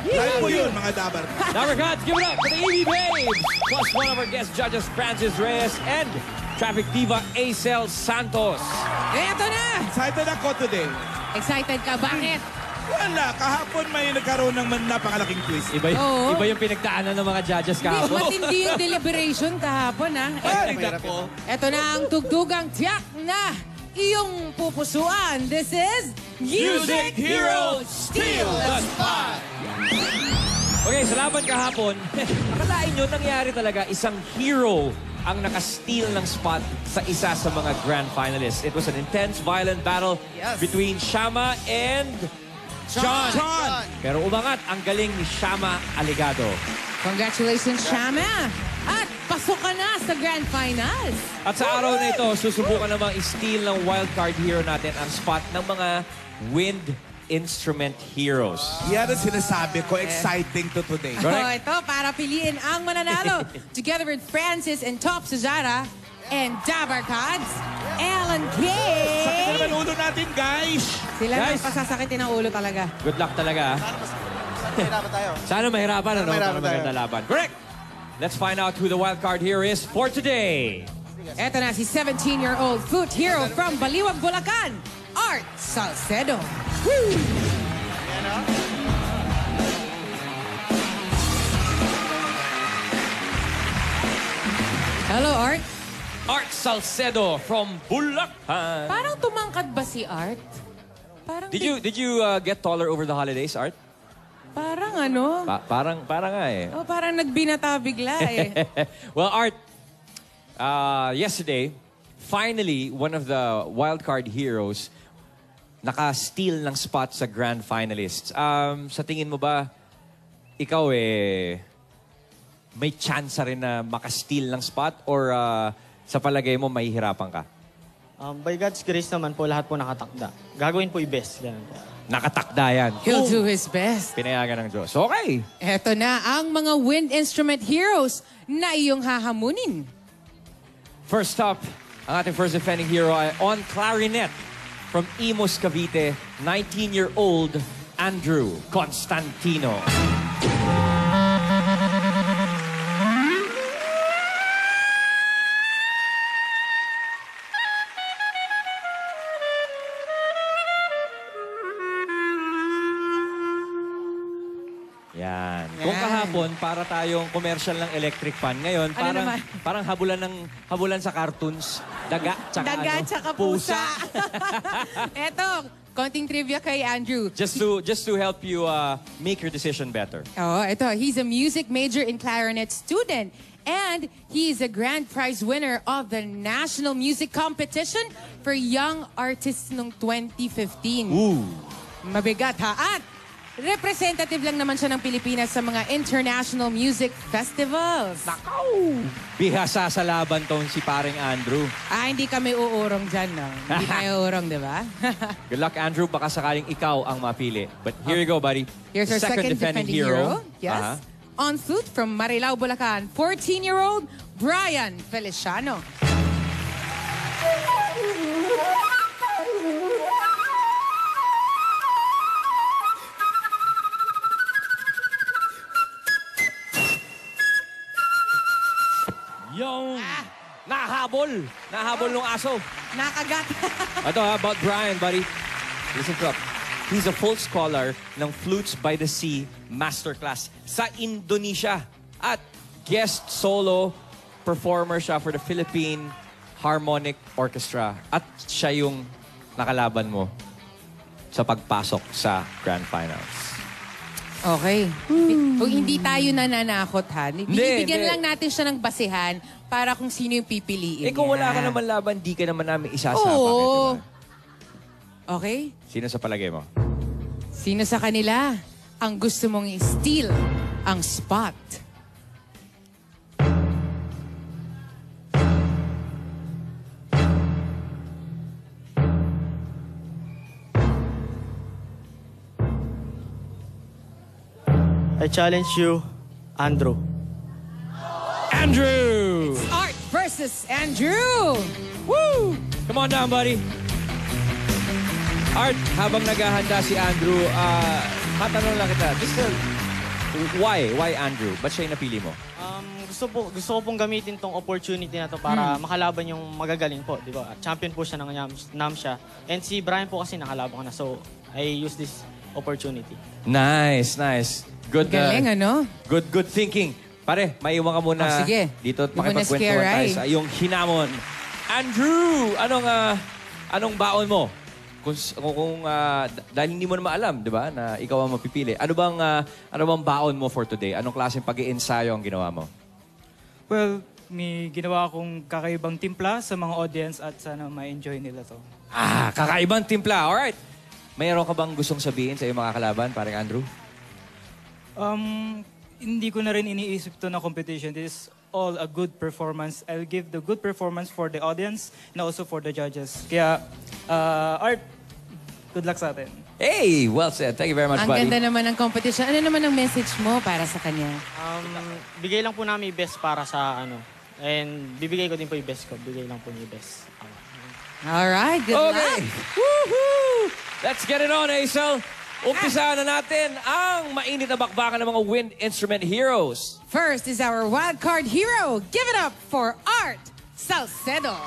Live po yun, mga dabar. Dabar Cats, give it up for the EV Babes! Plus one of our guest judges, Francis Reyes, and traffic diva, Acel Santos. Eto na! Excited ako today. Excited ka? Bakit? Wala, kahapon may nagkaroon ng napakalaking twist. Iba yung pinagdaanan ng mga judges kahapon. Matindi yung deliberation kahapon, ha? Ay, nako. Eto na ang tugtugang tiyak na iyong pupusuan. This is Music Hero Steal the Spot! Okay, sa laban kahapon, akalain nyo nangyari talaga isang hero ang naka-steal ng spot sa isa sa mga grand finalists. It was an intense, violent battle between Shama and John. Pero umangat ang galing ni Shama Aligado. Congratulations, Shama! At pasok ka na sa grand finals. At sa araw na ito, susubukan namang i-steal ng wildcard hero natin ang spot ng mga wind instrument heroes. Yan ang sinasabi ko, exciting to today. Ito, para piliin ang mananalo. Together with Francis and Top Suzara and Dabar Cats, Alan K. Sakit na naman ulo natin, guys. Sila Guys. nang pasasakitin ang ulo talaga. Good luck talaga. Mahirapan tayo. Sana mahirapan, ano? Mahirapan Para maganda laban. Correct! Let's find out who the wildcard hero is for today. Eto na si 17-year-old flute hero from Baliwag, Bulacan, Art Salcedo. Woo! Hello, Art. Art Salcedo from Bulacan. Parang tumangkad ba si Art? Parang Did you get taller over the holidays, Art? Parang ano? Parang nga eh. Oh, parang nagbinata bigla eh. Well, Art, yesterday, finally, one of the wildcard heroes naka-steal ng spot sa grand finalists. Sa tingin mo ba, ikaw may chance rin na maka-steal ng spot or sa palagay mo, mahihirapan ka? By God's grace naman po, lahat po nakatakda. Gagawin po i-best. Ganun po. Nakatakda yan. He'll do his best. Pinayagan ng Diyos. Okay. Eto na ang mga wind instrument heroes na iyong hahamunin. First up, ang ating first defending hero ay on clarinet from Imus, Cavite, 19-year-old Andrew Constantino. Yan. Kung kahapon, para tayong commercial ng electric fan. Ngayon, parang habulan sa cartoons. Daga, tsaka pusa. Eto, konting trivia kay Andrew. Just to help you make your decision better. Oh, ito. He's a music major in clarinet student. And he's a grand prize winner of the National Music Competition for Young Artists noong 2015. Ooh. Mabigat ha. At representative lang naman siya ng Pilipinas sa mga international music festivals. Nakaw! Bihasa sa laban tong si paring Andrew. Hindi kami uurong dyan, no? Hindi tayo uurong, di ba? Good luck, Andrew. Baka sakaling ikaw ang mapili. But here you go, buddy. Here's our second defending hero. Yes. On flute from Marilao, Bulacan, 14-year-old Brian Feliciano. Yung nahabol ng aso. Nakagat. Ito about Brian, buddy. Listen to up. He's a full scholar ng Flutes by the Sea Masterclass sa Indonesia. At guest solo performer siya for the Philippine Harmonic Orchestra. At siya yung nakalaban mo sa pagpasok sa Grand Finals. Okay. Kung hindi tayo nananakot, ha? Bibigyan lang natin siya ng basihan para kung sino yung pipiliin niya. Kung wala ka naman laban, di ka naman namin isasama. Oo. Diba? Okay? Sino sa palagay mo? Sino sa kanila ang gusto mong i-steal ang spot? I challenge you, Andrew. Andrew! Art versus Andrew! Woo! Come on down, buddy. Art, habang naghahanda si Andrew, matanong lang kita. Just Why? Why Andrew? Ba't siya yung napili mo? Gusto ko pong gamitin tong opportunity na to para makalaban yung magagaling po, di ba? Champion po siya ng NAMSIA. And si Brian po kasi nakalaban ko na. So, I use this opportunity. Nice, nice. Good, Galing, ano? Good thinking. Pare, maiwan ka muna sige. dito at Di mo na makipagkwentuhan tayo scare, sa iyong hinamon. Andrew, anong baon mo? Dahil hindi mo naman alam, di ba, na ikaw ang mapipili. Ano bang baon mo for today? Anong klaseng pag-iensayo ang ginawa mo? Well, may ginawa akong kakaibang timpla sa mga audience at sana ma-enjoy nila to. Kakaibang timpla. Alright. Mayroon ka bang gustong sabihin sa iyong mga kalaban, parang Andrew? Hindi ko na rin iniisip to na competition. This is all a good performance. I'll give the good performance for the audience and also for the judges. Kaya, Art, good luck sa atin. Hey, well said. Thank you very much, Ang buddy. ganda naman ng competition. Ano naman ang message mo para sa kanya? Bigay lang po namin yung best para sa and bibigay ko din po yung best ko. Bigay lang po yung best. Alright, good Okay. luck. Woohoo! Let's get it on, Hazel. Umpisa na natin ang mainit na bakbakan ng mga wind instrument heroes. First is our wild card hero. Give it up for Art Salcedo.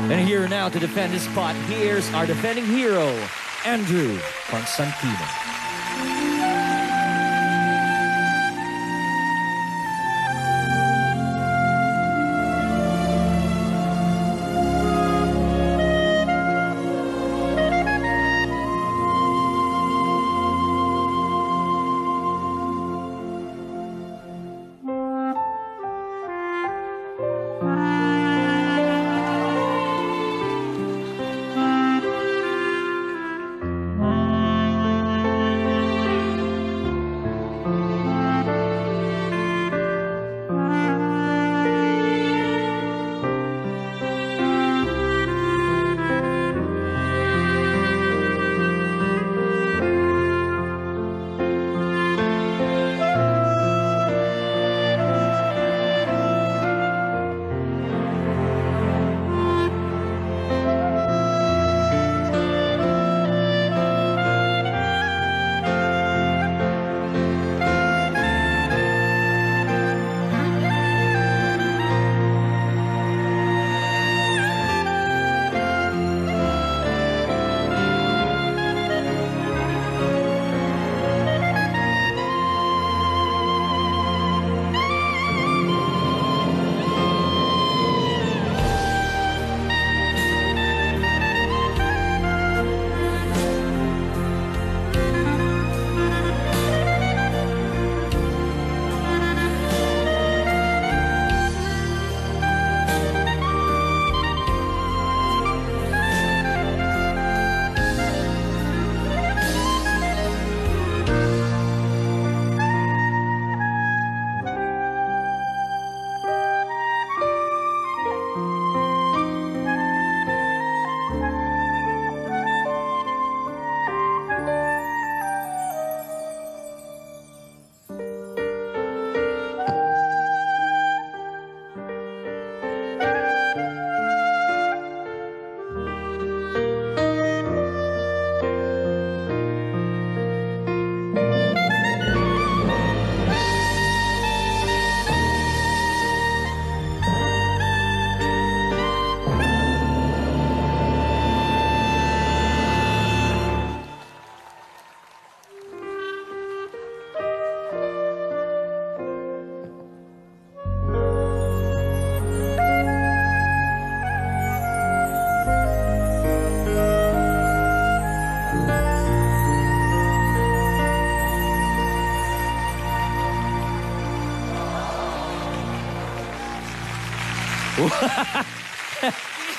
And here now to defend his spot, here's our defending hero, Andrew Constantino.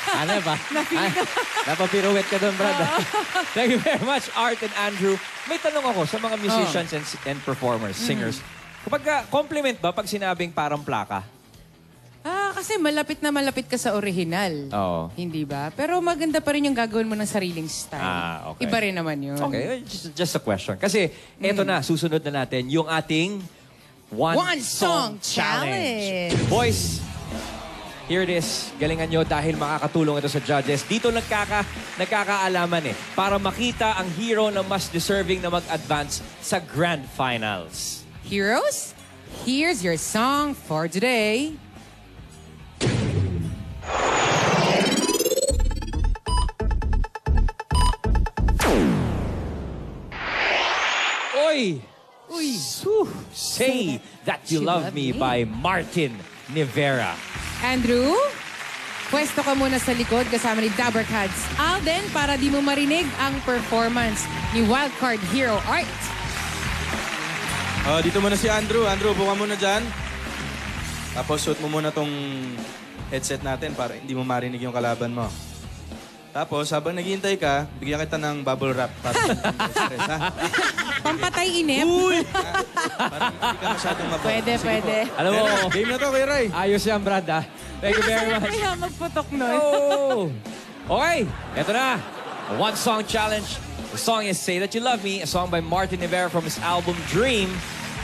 Ano ba? Napapiruwet ka doon, Brad. Thank you very much, Art and Andrew. May tanong ako sa mga musicians and performers, singers. Kapag compliment ba pag sinabing parang plaka? Kasi malapit na malapit ka sa original. Oo. Hindi ba? Pero maganda pa rin yung gagawin mo ng sariling style. Okay. Iba rin naman yun. Okay, just a question. Kasi eto na, susunod na natin yung ating One Song Challenge. Boys, here it is. Galingan nyo dahil makakatulong ito sa judges. Dito nagkakaalaman para makita ang hero na mas deserving na mag-advance sa Grand Finals. Heroes, here's your song for today. Uy! Say That You Love Me by Martin Rivera. Andrew, pwesto ka muna sa likod kasama ni Dabarkads Alden para di mo marinig ang performance ni Wildcard Hero Art. Dito muna si Andrew. Andrew, buka muna dyan. Tapos suot mo muna tong headset natin para hindi mo marinig yung kalaban mo. Tapos, habang naghihintay ka, bigyan kita ng bubble wrap para stress, ha? Pampatay inip. Uy! Parang hindi ka masyadong mababa. Pwede. Alam mo, Game na to, Kuya Ray. ayos yan, Brad, ha? Thank you very much. Kaya magputok nun. Oh. Okay, eto na. A One Song Challenge. The song is Say That You Love Me, a song by Martin Rivera from his album Dream.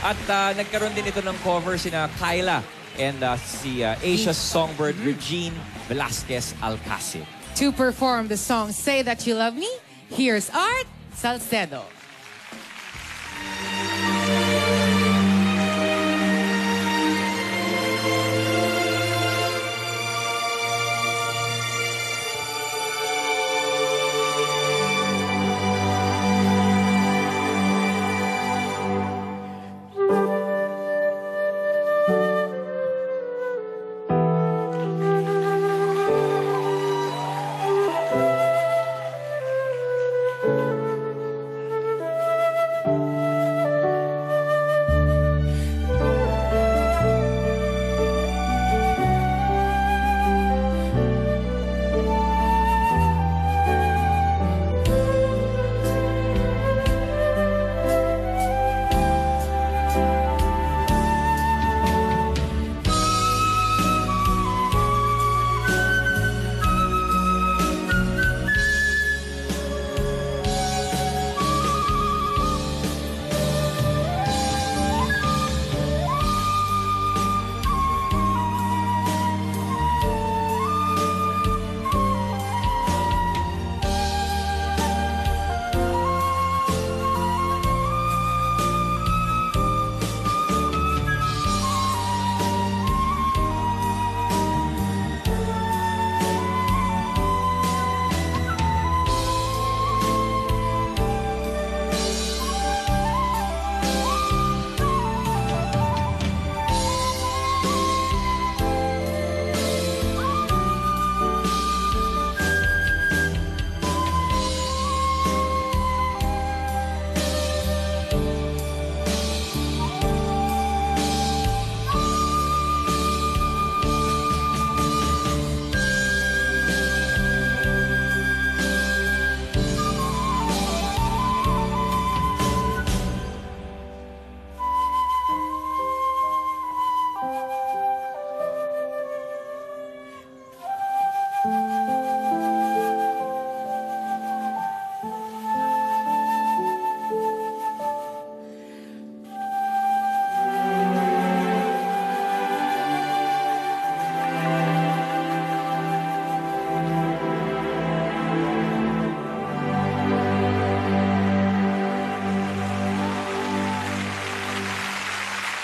At nagkaroon din ito ng cover sina Kyla and si Asia's songbird Regine Velasquez Alcacid. To perform the song Say That You Love Me, here's Art Salcedo.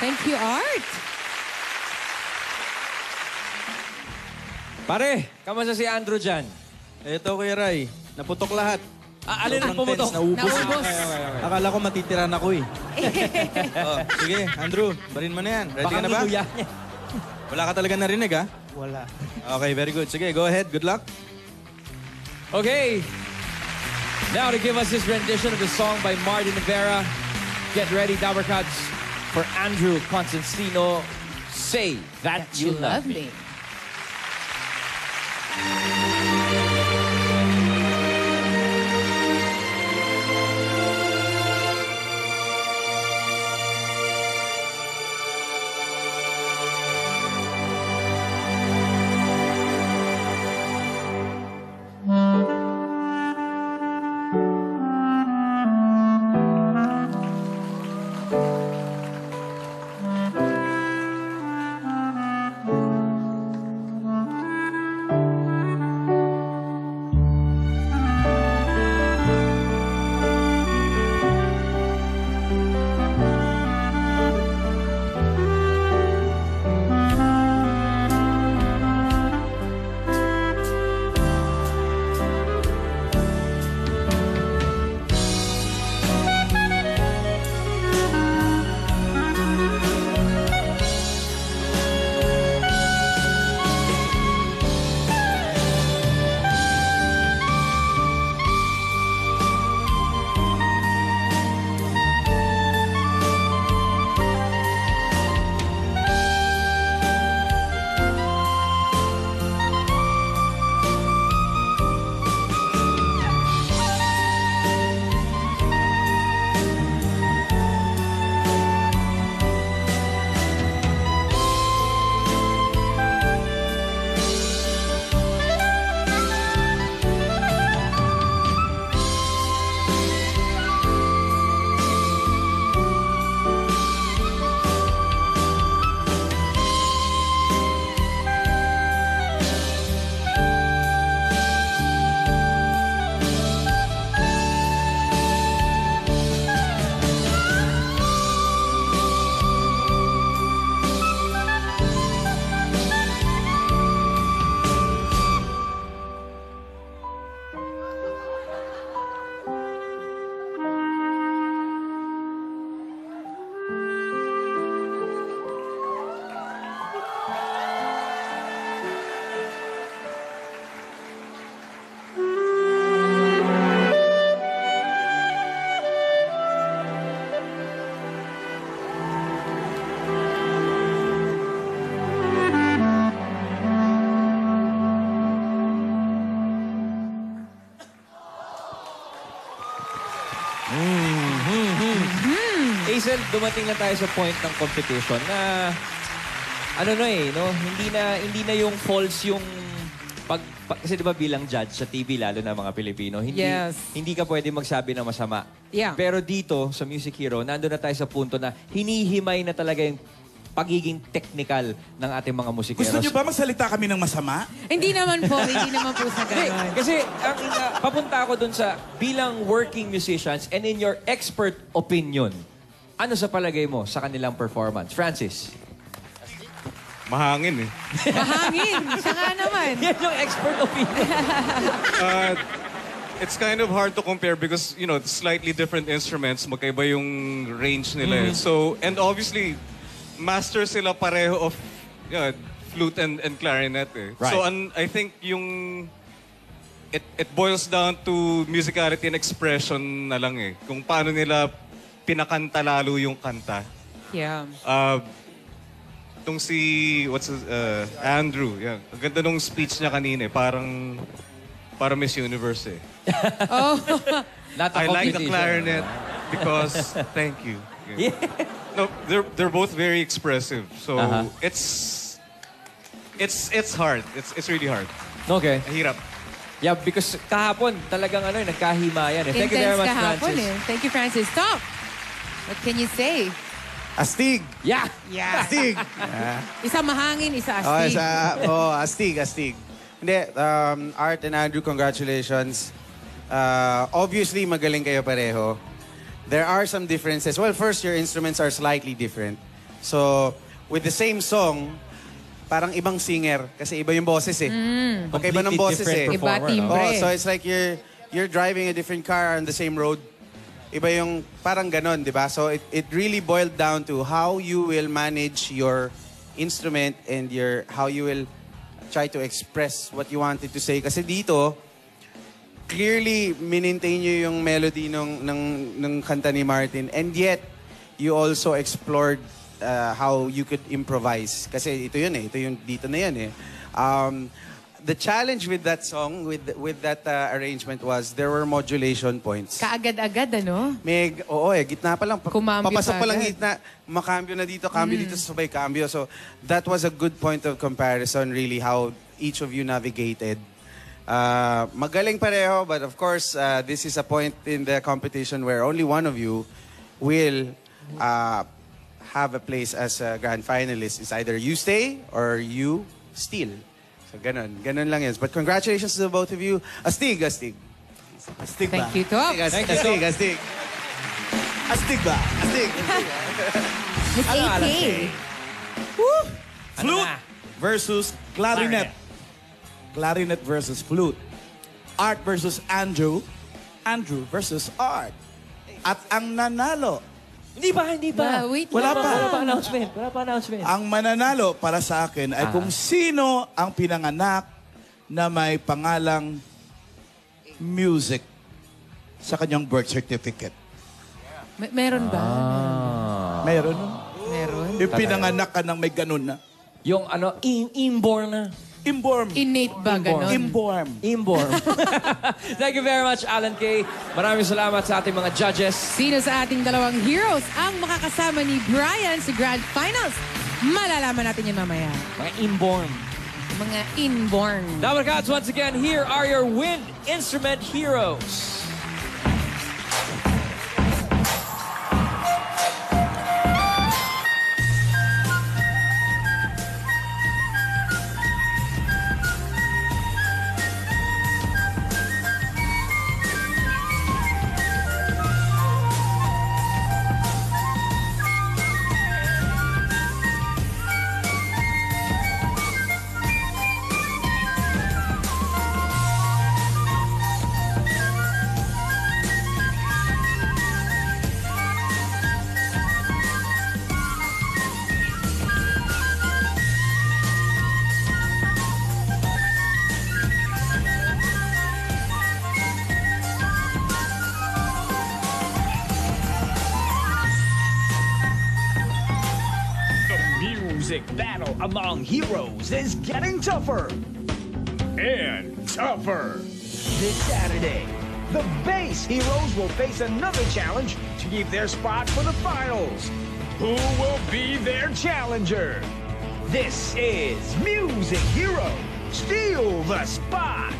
Thank you, Art. Pare, kamusta si Andrew dyan? Ito, Kuya Ray. Naputok lahat. Alin ang Sobrang pumutok? tense, naubos. Naubos. Akala ko matitiran ako eh. Sige, Andrew, barin mo na yan. Ready ka na ba? niluya niya. Wala ka talaga narinig, ha? Wala. Okay, very good. Sige, go ahead. Good luck. Okay. Now to give us his rendition of the song by Martin Rivera. Get ready, Dabarkads, for Andrew Constantino. Say That You Love Me. Hazel, dumating na tayo sa point ng competition na hindi na yung false yung kasi 'di ba bilang judge sa TV lalo na mga Pilipino, hindi ka pwede magsabi ng masama. Yeah. Pero dito sa Music Hero, nandoon na tayo sa punto na hinihimay na talaga yung pagiging technical ng ating mga musikeros. Gusto niyo ba magsalita kami ng masama? Hindi naman po sa Hindi, gano'n. kasi papunta ako dun sa bilang working musicians and in your expert opinion, ano sa palagay mo sa kanilang performance? Francis? Mahangin eh. Mahangin, siya nga naman. Yan yung expert opinion. It's kind of hard to compare because, you know, slightly different instruments, magkaiba yung range nila. So, and obviously, master sila pareho of flute and clarinet eh. Right. So, I think yung it boils down to musicality and expression na lang eh. Kung paano nila pinakanta lalo yung kanta. Yeah. Itong si, Andrew, yan. Ang ganda nung speech niya kanina eh. Parang Miss Universe eh. Oh. Not a I like the competition. clarinet because, thank you. Yeah. No, they're both very expressive. So, it's hard. It's really hard. Okay. Hirap. Yeah, because kahapon talagang nagkahimayan eh. Thank you very Intense much, kahapon Francis. eh. Thank you, Francis. Stop! What can you say? Astig. Yeah! Yeah. Astig. Isa mahangin, isa Oh, astig. astig. Hindi, Art and Andrew, congratulations. Obviously, magaling kayo pareho. There are some differences. Well, first, your instruments are slightly different. So, with the same song, parang ibang singer. Kasi iba yung boses eh. Magkaiba ng boses eh. Completely different Iba timbre. Oh, so it's like you're driving a different car on the same road. Iba yung parang ganon, di ba? So it really boiled down to how you will manage your instrument and how you will try to express what you wanted to say. Kasi dito, clearly minintain nyo yung melody ng kanta ni Martin, and yet you also explored how you could improvise. Kasi ito yun eh. Ito yung dito na yan eh. the challenge with that song, with that arrangement was there were modulation points. Kaagad-agad, ano? Gitna pa lang. Kumambyo Papasok pa lang agad. gitna, makambyo na dito, cambio dito, sabay cambio. So that was a good point of comparison, really, how each of you navigated. Magaling pareho, but of course, this is a point in the competition where only one of you will have a place as a grand finalist. It's either you stay or you steal. So ganun lang yun. But congratulations to the both of you. Astig. Astig ba? Thank you, Top. Astig. Astig ba? Astig. Miss AK. Flute versus clarinet. Clarinet versus flute. Art versus Andrew. Andrew versus Art. At ang nanalo, Hindi pa. Wait Wala lang. pa. Wala pa announcement. ang mananalo para sa akin ay kung sino ang pinanganak na may pangalang music sa kanyang birth certificate. Meron ba? Mayroon. Meron. Yung pinanganak ka ng may ganun na. Yung inborn na. Imborm. Innate ba, ganon? Imborm. Inborn. Thank you very much, Alan Kay. Maraming salamat sa ating mga judges. Sino sa ating dalawang heroes ang makakasama ni Brian sa Grand Finals? Malalaman natin yun mamaya. Mga inborn. Mga inborn. Dabar Cats, once again, here are your wind instrument heroes. Music battle among heroes is getting tougher and tougher. This Saturday, the Bass Heroes will face another challenge to keep their spot for the finals. Who will be their challenger? This is Music Heroes Steal the Spot.